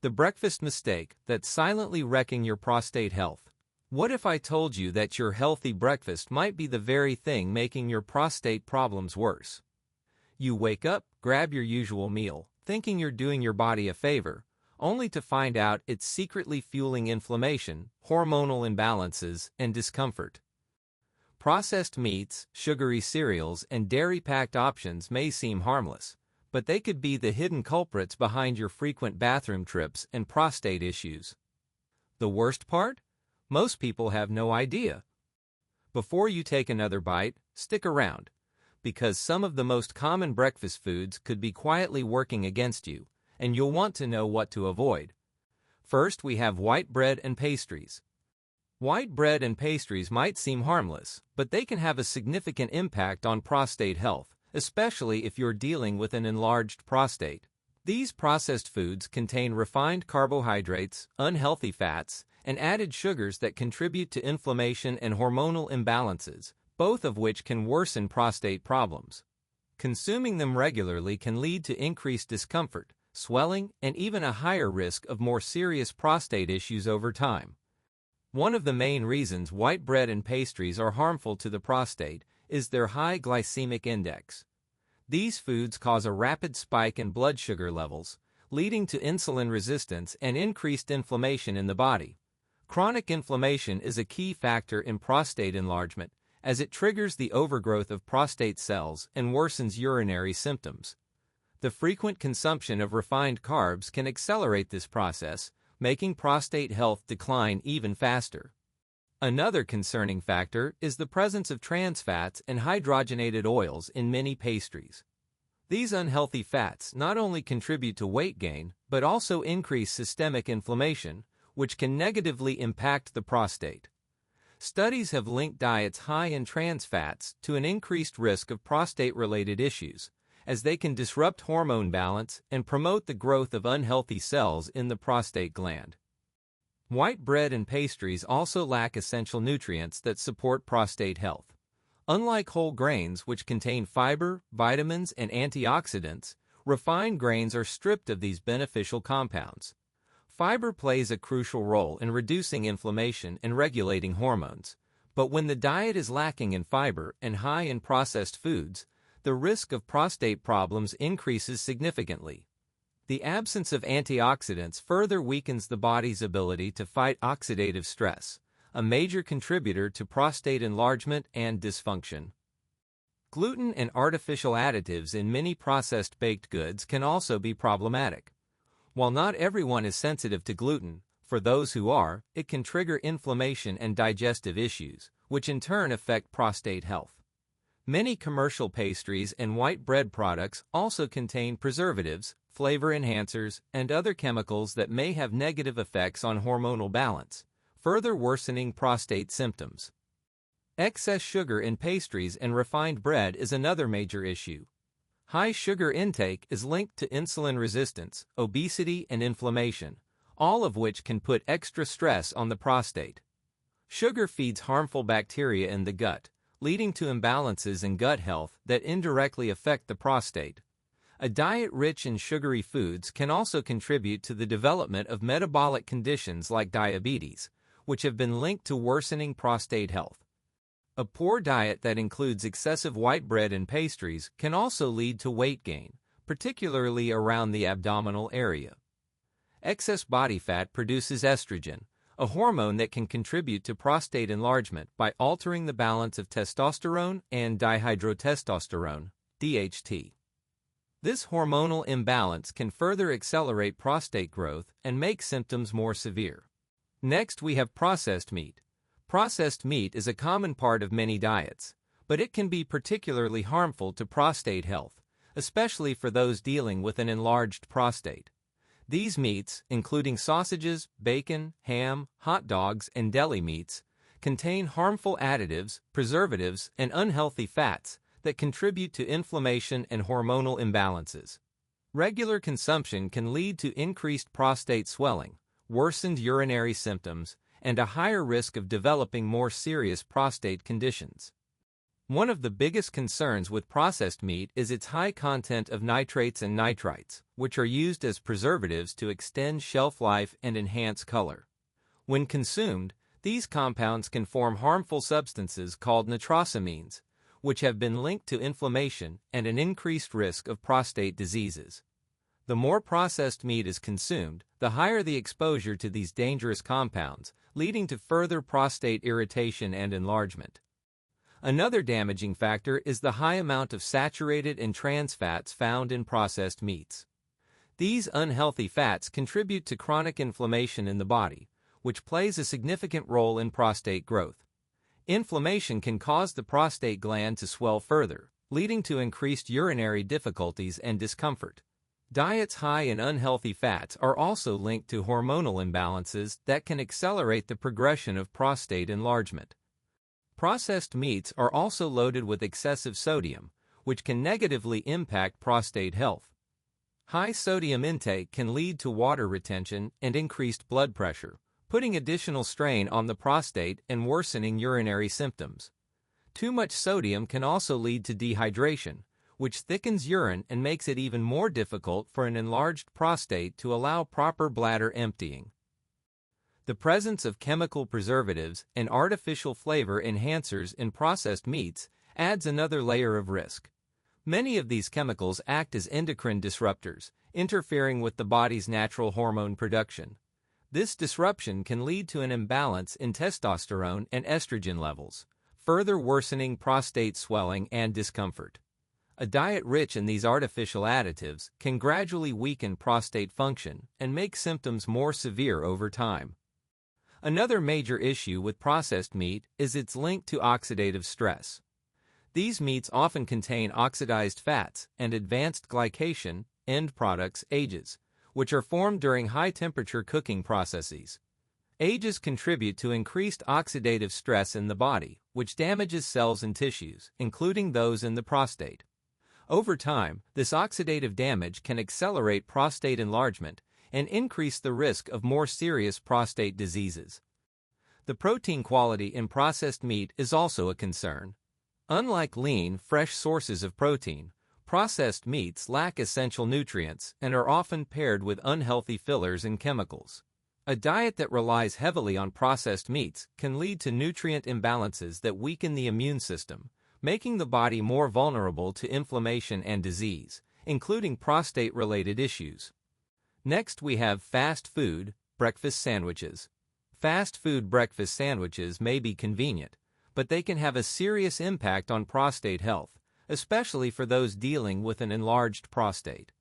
The breakfast mistake that's silently wrecking your prostate health. What if I told you that your healthy breakfast might be the very thing making your prostate problems worse? You wake up, grab your usual meal, thinking you're doing your body a favor, only to find out it's secretly fueling inflammation, hormonal imbalances, and discomfort. Processed meats, sugary cereals, and dairy-packed options may seem harmless, but they could be the hidden culprits behind your frequent bathroom trips and prostate issues. The worst part? Most people have no idea. Before you take another bite, stick around, because some of the most common breakfast foods could be quietly working against you, and you'll want to know what to avoid. First, we have white bread and pastries. White bread and pastries might seem harmless, but they can have a significant impact on prostate health, especially if you're dealing with an enlarged prostate. These processed foods contain refined carbohydrates, unhealthy fats, and added sugars that contribute to inflammation and hormonal imbalances, both of which can worsen prostate problems. Consuming them regularly can lead to increased discomfort, swelling, and even a higher risk of more serious prostate issues over time. One of the main reasons white bread and pastries are harmful to the prostate is their high glycemic index. These foods cause a rapid spike in blood sugar levels, leading to insulin resistance and increased inflammation in the body. Chronic inflammation is a key factor in prostate enlargement, as it triggers the overgrowth of prostate cells and worsens urinary symptoms. The frequent consumption of refined carbs can accelerate this process, making prostate health decline even faster. Another concerning factor is the presence of trans fats and hydrogenated oils in many pastries. These unhealthy fats not only contribute to weight gain, but also increase systemic inflammation, which can negatively impact the prostate. Studies have linked diets high in trans fats to an increased risk of prostate-related issues, as they can disrupt hormone balance and promote the growth of unhealthy cells in the prostate gland. White bread and pastries also lack essential nutrients that support prostate health. Unlike whole grains, which contain fiber, vitamins, and antioxidants, refined grains are stripped of these beneficial compounds. Fiber plays a crucial role in reducing inflammation and regulating hormones, but when the diet is lacking in fiber and high in processed foods, the risk of prostate problems increases significantly. The absence of antioxidants further weakens the body's ability to fight oxidative stress, a major contributor to prostate enlargement and dysfunction. Gluten and artificial additives in many processed baked goods can also be problematic. While not everyone is sensitive to gluten, for those who are, it can trigger inflammation and digestive issues, which in turn affect prostate health. Many commercial pastries and white bread products also contain preservatives, flavor enhancers, and other chemicals that may have negative effects on hormonal balance, further worsening prostate symptoms. Excess sugar in pastries and refined bread is another major issue. High sugar intake is linked to insulin resistance, obesity, and inflammation, all of which can put extra stress on the prostate. Sugar feeds harmful bacteria in the gut, leading to imbalances in gut health that indirectly affect the prostate. A diet rich in sugary foods can also contribute to the development of metabolic conditions like diabetes, which have been linked to worsening prostate health. A poor diet that includes excessive white bread and pastries can also lead to weight gain, particularly around the abdominal area. Excess body fat produces estrogen, a hormone that can contribute to prostate enlargement by altering the balance of testosterone and dihydrotestosterone, DHT. This hormonal imbalance can further accelerate prostate growth and make symptoms more severe. Next, we have processed meat. Processed meat is a common part of many diets, but it can be particularly harmful to prostate health, especially for those dealing with an enlarged prostate. These meats, including sausages, bacon, ham, hot dogs, and deli meats, contain harmful additives, preservatives, and unhealthy fats that contribute to inflammation and hormonal imbalances. Regular consumption can lead to increased prostate swelling, worsened urinary symptoms, and a higher risk of developing more serious prostate conditions. One of the biggest concerns with processed meat is its high content of nitrates and nitrites, which are used as preservatives to extend shelf life and enhance color. When consumed, these compounds can form harmful substances called nitrosamines, which have been linked to inflammation and an increased risk of prostate diseases. The more processed meat is consumed, the higher the exposure to these dangerous compounds, leading to further prostate irritation and enlargement. Another damaging factor is the high amount of saturated and trans fats found in processed meats. These unhealthy fats contribute to chronic inflammation in the body, which plays a significant role in prostate growth. Inflammation can cause the prostate gland to swell further, leading to increased urinary difficulties and discomfort. Diets high in unhealthy fats are also linked to hormonal imbalances that can accelerate the progression of prostate enlargement. Processed meats are also loaded with excessive sodium, which can negatively impact prostate health. High sodium intake can lead to water retention and increased blood pressure, putting additional strain on the prostate and worsening urinary symptoms. Too much sodium can also lead to dehydration, which thickens urine and makes it even more difficult for an enlarged prostate to allow proper bladder emptying. The presence of chemical preservatives and artificial flavor enhancers in processed meats adds another layer of risk. Many of these chemicals act as endocrine disruptors, interfering with the body's natural hormone production. This disruption can lead to an imbalance in testosterone and estrogen levels, further worsening prostate swelling and discomfort. A diet rich in these artificial additives can gradually weaken prostate function and make symptoms more severe over time. Another major issue with processed meat is its link to oxidative stress. These meats often contain oxidized fats and advanced glycation, end products, AGEs, which are formed during high-temperature cooking processes. AGEs contribute to increased oxidative stress in the body, which damages cells and tissues, including those in the prostate. Over time, this oxidative damage can accelerate prostate enlargement and increase the risk of more serious prostate diseases. The protein quality in processed meat is also a concern. Unlike lean, fresh sources of protein, processed meats lack essential nutrients and are often paired with unhealthy fillers and chemicals. A diet that relies heavily on processed meats can lead to nutrient imbalances that weaken the immune system, making the body more vulnerable to inflammation and disease, including prostate-related issues. Next, we have fast food, breakfast sandwiches. Fast food breakfast sandwiches may be convenient, but they can have a serious impact on prostate health, especially for those dealing with an enlarged prostate.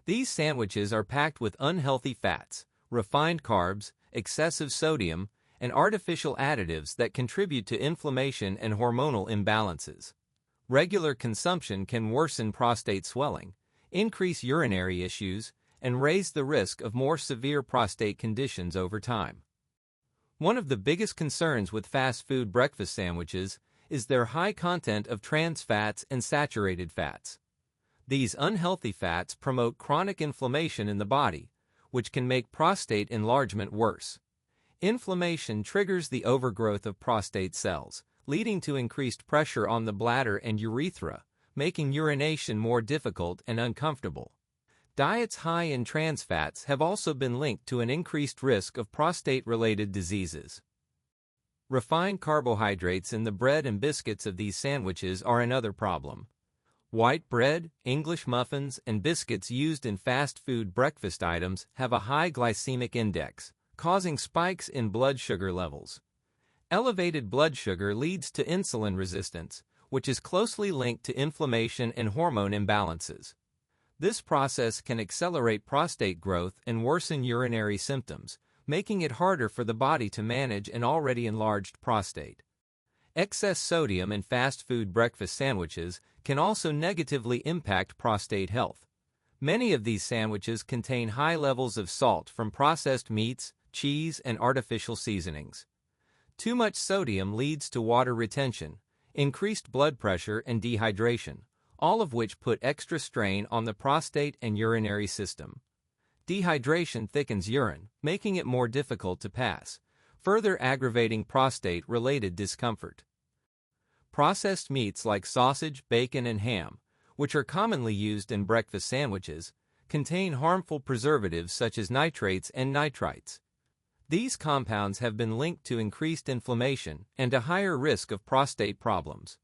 These sandwiches are packed with unhealthy fats, refined carbs, excessive sodium, and artificial additives that contribute to inflammation and hormonal imbalances. Regular consumption can worsen prostate swelling, increase urinary issues, and raise the risk of more severe prostate conditions over time. One of the biggest concerns with fast food breakfast sandwiches is their high content of trans fats and saturated fats. These unhealthy fats promote chronic inflammation in the body, which can make prostate enlargement worse. Inflammation triggers the overgrowth of prostate cells, leading to increased pressure on the bladder and urethra, making urination more difficult and uncomfortable. Diets high in trans fats have also been linked to an increased risk of prostate-related diseases. Refined carbohydrates in the bread and biscuits of these sandwiches are another problem. White bread, English muffins, and biscuits used in fast food breakfast items have a high glycemic index, causing spikes in blood sugar levels. Elevated blood sugar leads to insulin resistance, which is closely linked to inflammation and hormone imbalances. This process can accelerate prostate growth and worsen urinary symptoms, making it harder for the body to manage an already enlarged prostate. Excess sodium in fast food breakfast sandwiches can also negatively impact prostate health. Many of these sandwiches contain high levels of salt from processed meats, cheese, and artificial seasonings. Too much sodium leads to water retention, increased blood pressure, and dehydration, all of which put extra strain on the prostate and urinary system. Dehydration thickens urine, making it more difficult to pass, further aggravating prostate-related discomfort. Processed meats like sausage, bacon, and ham, which are commonly used in breakfast sandwiches, contain harmful preservatives such as nitrates and nitrites. These compounds have been linked to increased inflammation and a higher risk of prostate problems.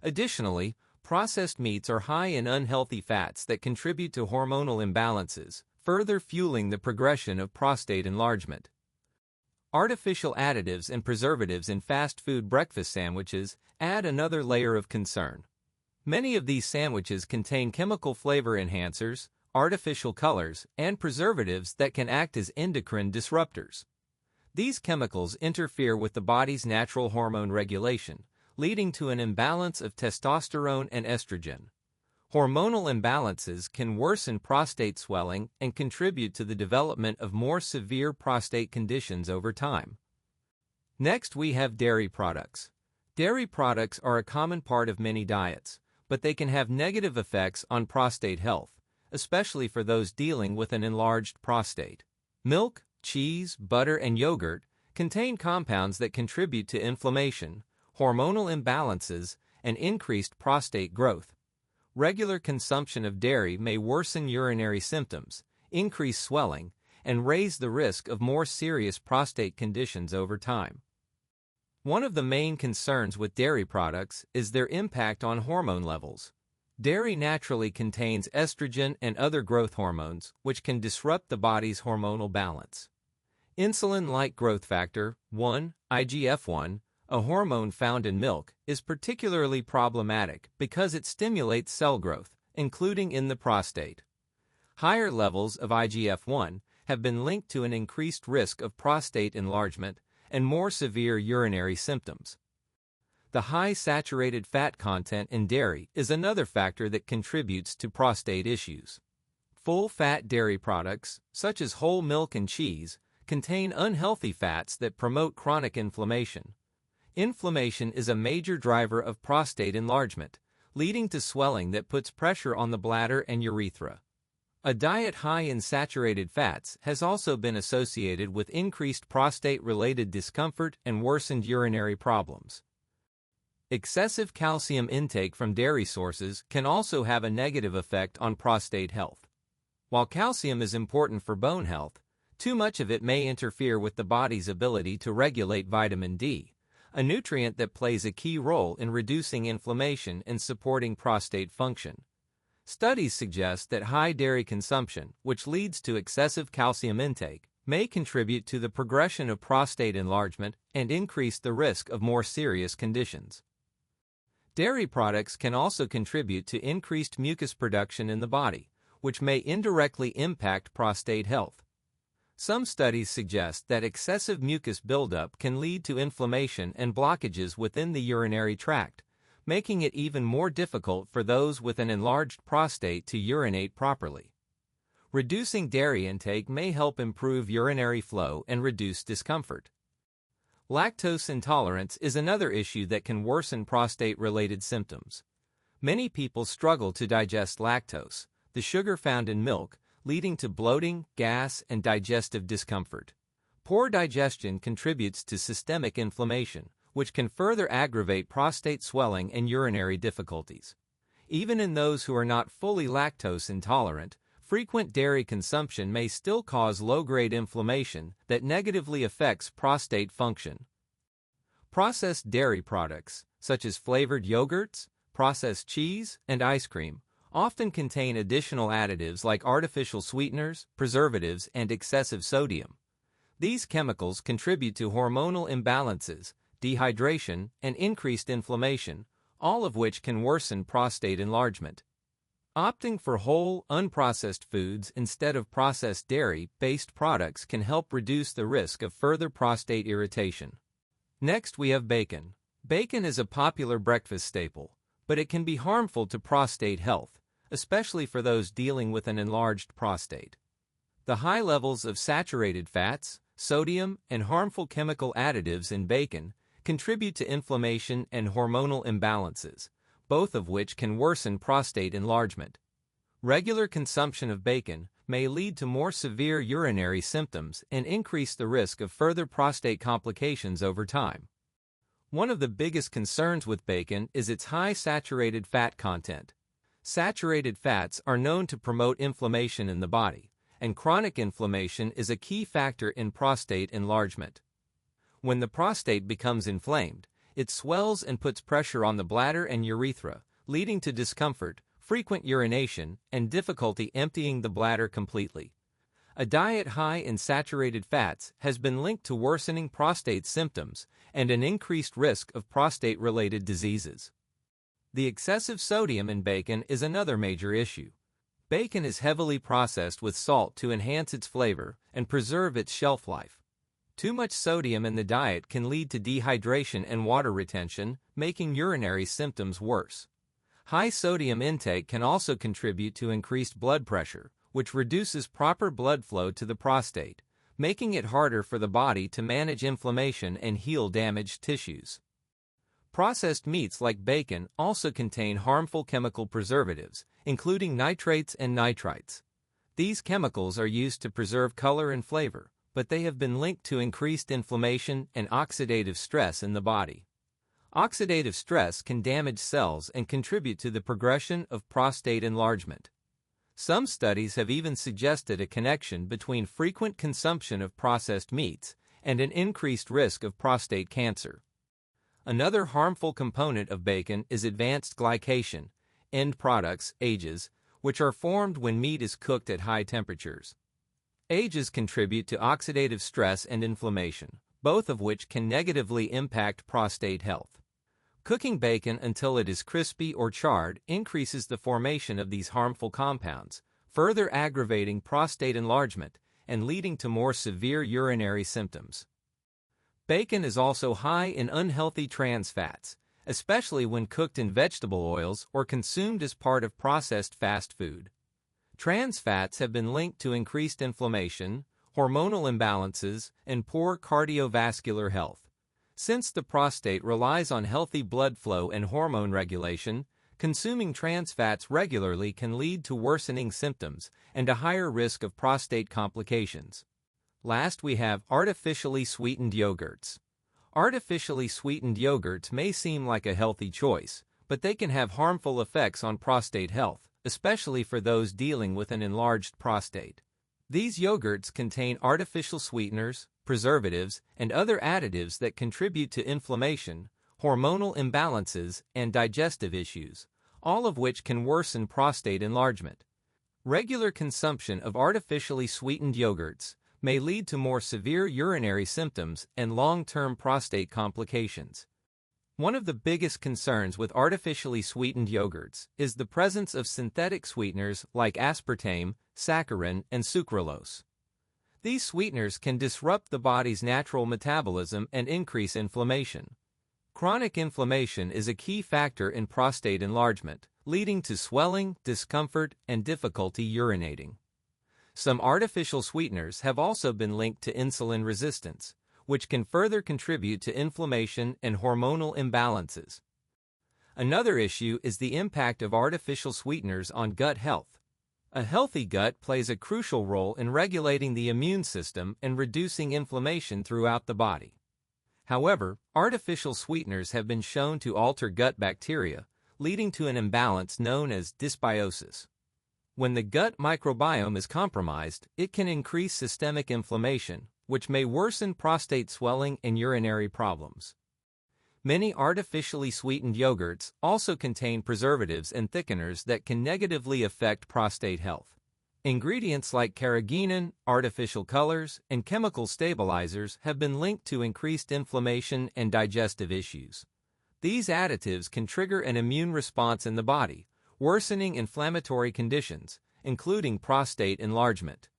Additionally, processed meats are high in unhealthy fats that contribute to hormonal imbalances, further fueling the progression of prostate enlargement. Artificial additives and preservatives in fast food breakfast sandwiches add another layer of concern. Many of these sandwiches contain chemical flavor enhancers, artificial colors, and preservatives that can act as endocrine disruptors. These chemicals interfere with the body's natural hormone regulation, leading to an imbalance of testosterone and estrogen. Hormonal imbalances can worsen prostate swelling and contribute to the development of more severe prostate conditions over time. Next, we have dairy products. Dairy products are a common part of many diets, but they can have negative effects on prostate health, especially for those dealing with an enlarged prostate. Milk, cheese, butter, and yogurt contain compounds that contribute to inflammation, hormonal imbalances, and increased prostate growth. Regular consumption of dairy may worsen urinary symptoms, increase swelling, and raise the risk of more serious prostate conditions over time. One of the main concerns with dairy products is their impact on hormone levels. Dairy naturally contains estrogen and other growth hormones, which can disrupt the body's hormonal balance. Insulin-like growth factor 1, IGF-1, a hormone found in milk, is particularly problematic because it stimulates cell growth, including in the prostate. Higher levels of IGF-1 have been linked to an increased risk of prostate enlargement and more severe urinary symptoms. The high saturated fat content in dairy is another factor that contributes to prostate issues. Full-fat dairy products, such as whole milk and cheese, contain unhealthy fats that promote chronic inflammation. Inflammation is a major driver of prostate enlargement, leading to swelling that puts pressure on the bladder and urethra. A diet high in saturated fats has also been associated with increased prostate-related discomfort and worsened urinary problems. Excessive calcium intake from dairy sources can also have a negative effect on prostate health. While calcium is important for bone health, too much of it may interfere with the body's ability to regulate vitamin D, a nutrient that plays a key role in reducing inflammation and supporting prostate function. Studies suggest that high dairy consumption, which leads to excessive calcium intake, may contribute to the progression of prostate enlargement and increase the risk of more serious conditions. Dairy products can also contribute to increased mucus production in the body, which may indirectly impact prostate health. Some studies suggest that excessive mucus buildup can lead to inflammation and blockages within the urinary tract, making it even more difficult for those with an enlarged prostate to urinate properly. Reducing dairy intake may help improve urinary flow and reduce discomfort. Lactose intolerance is another issue that can worsen prostate-related symptoms. Many people struggle to digest lactose, the sugar found in milk, leading to bloating, gas, and digestive discomfort. Poor digestion contributes to systemic inflammation, which can further aggravate prostate swelling and urinary difficulties. Even in those who are not fully lactose intolerant, frequent dairy consumption may still cause low-grade inflammation that negatively affects prostate function. Processed dairy products, such as flavored yogurts, processed cheese, and ice cream, often contain additional additives like artificial sweeteners, preservatives, and excessive sodium. These chemicals contribute to hormonal imbalances, dehydration, and increased inflammation, all of which can worsen prostate enlargement. Opting for whole, unprocessed foods instead of processed dairy-based products can help reduce the risk of further prostate irritation. Next, we have bacon. Bacon is a popular breakfast staple, but it can be harmful to prostate health, especially for those dealing with an enlarged prostate. The high levels of saturated fats, sodium, and harmful chemical additives in bacon contribute to inflammation and hormonal imbalances, both of which can worsen prostate enlargement. Regular consumption of bacon may lead to more severe urinary symptoms and increase the risk of further prostate complications over time. One of the biggest concerns with bacon is its high saturated fat content. Saturated fats are known to promote inflammation in the body, and chronic inflammation is a key factor in prostate enlargement. When the prostate becomes inflamed, it swells and puts pressure on the bladder and urethra, leading to discomfort, frequent urination, and difficulty emptying the bladder completely. A diet high in saturated fats has been linked to worsening prostate symptoms and an increased risk of prostate-related diseases. The excessive sodium in bacon is another major issue. Bacon is heavily processed with salt to enhance its flavor and preserve its shelf life. Too much sodium in the diet can lead to dehydration and water retention, making urinary symptoms worse. High sodium intake can also contribute to increased blood pressure, which reduces proper blood flow to the prostate, making it harder for the body to manage inflammation and heal damaged tissues. Processed meats like bacon also contain harmful chemical preservatives, including nitrates and nitrites. These chemicals are used to preserve color and flavor, but they have been linked to increased inflammation and oxidative stress in the body. Oxidative stress can damage cells and contribute to the progression of prostate enlargement. Some studies have even suggested a connection between frequent consumption of processed meats and an increased risk of prostate cancer. Another harmful component of bacon is advanced glycation, end products, AGEs, which are formed when meat is cooked at high temperatures. AGEs contribute to oxidative stress and inflammation, both of which can negatively impact prostate health. Cooking bacon until it is crispy or charred increases the formation of these harmful compounds, further aggravating prostate enlargement and leading to more severe urinary symptoms. Bacon is also high in unhealthy trans fats, especially when cooked in vegetable oils or consumed as part of processed fast food. Trans fats have been linked to increased inflammation, hormonal imbalances, and poor cardiovascular health. Since the prostate relies on healthy blood flow and hormone regulation, consuming trans fats regularly can lead to worsening symptoms and a higher risk of prostate complications. Last, we have artificially sweetened yogurts. Artificially sweetened yogurts may seem like a healthy choice, but they can have harmful effects on prostate health, especially for those dealing with an enlarged prostate. These yogurts contain artificial sweeteners, preservatives, and other additives that contribute to inflammation, hormonal imbalances, and digestive issues, all of which can worsen prostate enlargement. Regular consumption of artificially sweetened yogurts may lead to more severe urinary symptoms and long-term prostate complications. One of the biggest concerns with artificially sweetened yogurts is the presence of synthetic sweeteners like aspartame, saccharin, and sucralose. These sweeteners can disrupt the body's natural metabolism and increase inflammation. Chronic inflammation is a key factor in prostate enlargement, leading to swelling, discomfort, and difficulty urinating. Some artificial sweeteners have also been linked to insulin resistance, which can further contribute to inflammation and hormonal imbalances. Another issue is the impact of artificial sweeteners on gut health. A healthy gut plays a crucial role in regulating the immune system and reducing inflammation throughout the body. However, artificial sweeteners have been shown to alter gut bacteria, leading to an imbalance known as dysbiosis. When the gut microbiome is compromised, it can increase systemic inflammation, which may worsen prostate swelling and urinary problems. Many artificially sweetened yogurts also contain preservatives and thickeners that can negatively affect prostate health. Ingredients like carrageenan, artificial colors, and chemical stabilizers have been linked to increased inflammation and digestive issues. These additives can trigger an immune response in the body, worsening inflammatory conditions, including prostate enlargement.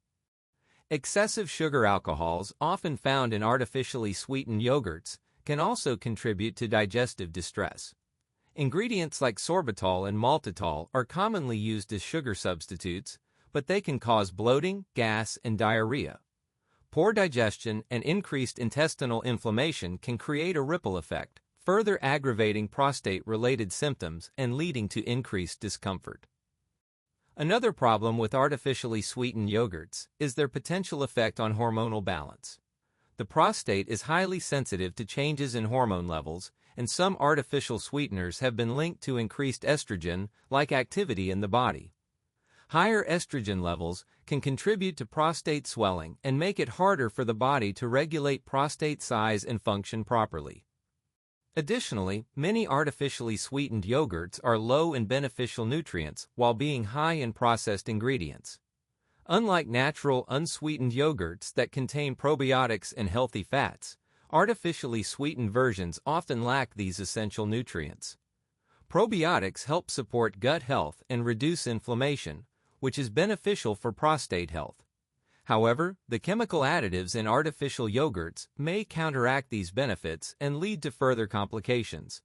Excessive sugar alcohols, often found in artificially sweetened yogurts, can also contribute to digestive distress. Ingredients like sorbitol and maltitol are commonly used as sugar substitutes, but they can cause bloating, gas, and diarrhea. Poor digestion and increased intestinal inflammation can create a ripple effect, further aggravating prostate-related symptoms and leading to increased discomfort. Another problem with artificially sweetened yogurts is their potential effect on hormonal balance. The prostate is highly sensitive to changes in hormone levels, and some artificial sweeteners have been linked to increased estrogen-like activity in the body. Higher estrogen levels can contribute to prostate swelling and make it harder for the body to regulate prostate size and function properly. Additionally, many artificially sweetened yogurts are low in beneficial nutrients while being high in processed ingredients. Unlike natural, unsweetened yogurts that contain probiotics and healthy fats, artificially sweetened versions often lack these essential nutrients. Probiotics help support gut health and reduce inflammation, which is beneficial for prostate health. However, the chemical additives in artificial yogurts may counteract these benefits and lead to further complications.